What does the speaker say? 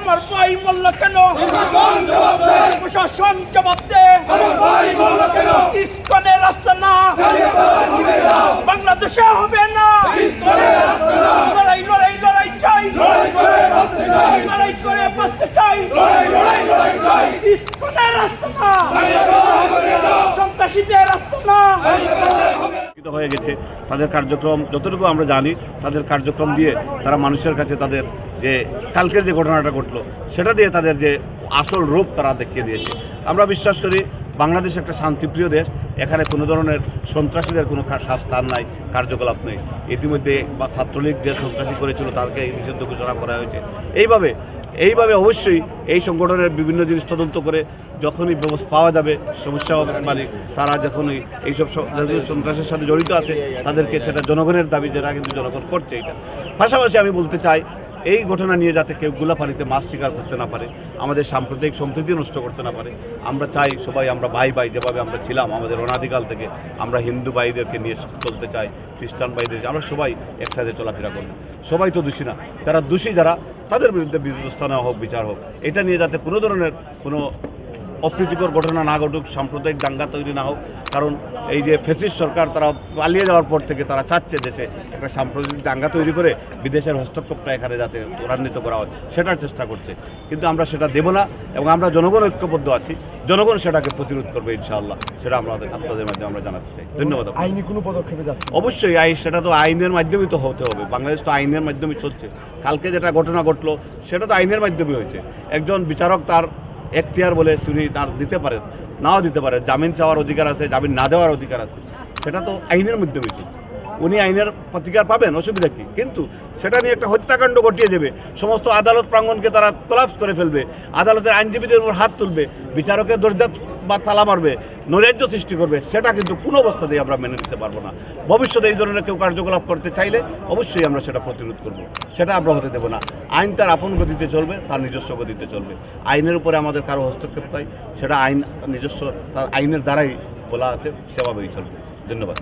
আমার ভাই মূল্য কেন প্রশাসন জবাব দে ইসকনের রাস্তা না বাংলাদেশে হবে না লড়াই লড়াই লড়াই চাই লড়াই করে বাঁচতে চাই ইসকনের রাস্তা না সন্ত্রাসীদের রাস্তা না হয়ে গেছে তাদের কার্যক্রম যতটুকু আমরা জানি তাদের কার্যক্রম দিয়ে তারা মানুষের কাছে তাদের যে কালকের যে ঘটনাটা ঘটলো সেটা দিয়ে তাদের যে আসল রূপ তারা দেখিয়ে দিয়েছে। আমরা বিশ্বাস করি বাংলাদেশ একটা শান্তিপ্রিয় দেশ, এখানে কোনো ধরনের সন্ত্রাসীদের কোনো স্থান নাই, কার্যকলাপ নেই। ইতিমধ্যে বা ছাত্রলীগ যে সন্ত্রাসী করেছিল তাদেরকে নিষিদ্ধ ঘোষণা করা হয়েছে। এইভাবে অবশ্যই এই সংগঠনের বিভিন্ন জিনিস তদন্ত করে যখনই ব্যবস্থা পাওয়া যাবে সমস্যা মানে তারা যখনই এইসব সন্ত্রাসের সাথে জড়িত আছে তাদেরকে সেটা জনগণের দাবি, যেটা কিন্তু জনগণ করছে। এটা পাশাপাশি আমি বলতে চাই এই ঘটনা নিয়ে যাতে কেউ গোলাপানিতে মাছ শিকার করতে না পারে, আমাদের সাম্প্রদায়িক সম্প্রীতি নষ্ট করতে না পারে। আমরা চাই সবাই আমরা ভাই যেভাবে আমরা ছিলাম আমাদের অনাদিকাল থেকে, আমরা হিন্দু ভাইদেরকে নিয়ে চলতে চাই, খ্রিস্টান ভাইদের, আমরা সবাই একসাথে চলাফেরা করব। সবাই তো দোষী না, যারা দোষী যারা তাদের বিরুদ্ধে ব্যবস্থা নেওয়া হোক, বিচার হোক। এটা নিয়ে যাতে কোনো ধরনের কোনো অপ্রীতিকর ঘটনা না ঘটুক, সাম্প্রদায়িক দাঙ্গা তৈরি না হোক। কারণ এই যে ফ্যাসিস্ট সরকার তারা পালিয়ে যাওয়ার পর থেকে তারা চাচ্ছে দেশে একটা সাম্প্রদায়িক দাঙ্গা তৈরি করে বিদেশের হস্তক্ষেপটা এখানে যাতে ত্বরান্বিত করা হয় সেটার চেষ্টা করছে। কিন্তু আমরা সেটা দেব না এবং আমরা জনগণ ঐক্যবদ্ধ আছি, জনগণ সেটাকে প্রতিরোধ করবে ইনশাআল্লাহ। সেটা আপনাদের মাধ্যমে আমরা জানাতে চাই। ধন্যবাদ। আইনি কোনো পদক্ষেপে যাচ্ছে? অবশ্যই সেটা তো আইনের মাধ্যমেই তো হতে হবে। বাংলাদেশ তো আইনের মাধ্যমেই চলছে। কালকে যেটা ঘটনা ঘটলো সেটা তো আইনের মাধ্যমে হয়েছে। একজন বিচারক তার এখতিয়ার বলে শুনি তার দিতে পারেন, নাও দিতে পারেন। জামিন চাওয়ার অধিকার আছে, জামিন না দেওয়ার অধিকার আছে, সেটা তো আইনের মাধ্যমে চলছে। উনি আইনের প্রতিকার পাবেন, অসুবিধা কী? কিন্তু সেটা নিয়ে একটা হত্যাকাণ্ড ঘটিয়ে দেবে, সমস্ত আদালত প্রাঙ্গণকে তারা কোলাপস করে ফেলবে, আদালতের আইনজীবীদের উপর হাত তুলবে, বিচারকের দরজা বা তালা মারবে, নৈরাজ্য সৃষ্টি করবে, সেটা কিন্তু কোনো অবস্থাতেই আমরা মেনে নিতে পারবো না। ভবিষ্যতে এই ধরনের কেউ কার্যকলাপ করতে চাইলে অবশ্যই আমরা সেটা প্রতিরোধ করব, সেটা আমরা হতে দেবো না। আইন তার আপন গতিতে চলবে, তার নিজস্ব গতিতে চলবে। আইনের উপরে আমাদের কারো হস্তক্ষেপ চাই, সেটা আইন নিজস্ব তার আইনের দ্বারাই বলা আছে, সেভাবেই চলবে। ধন্যবাদ।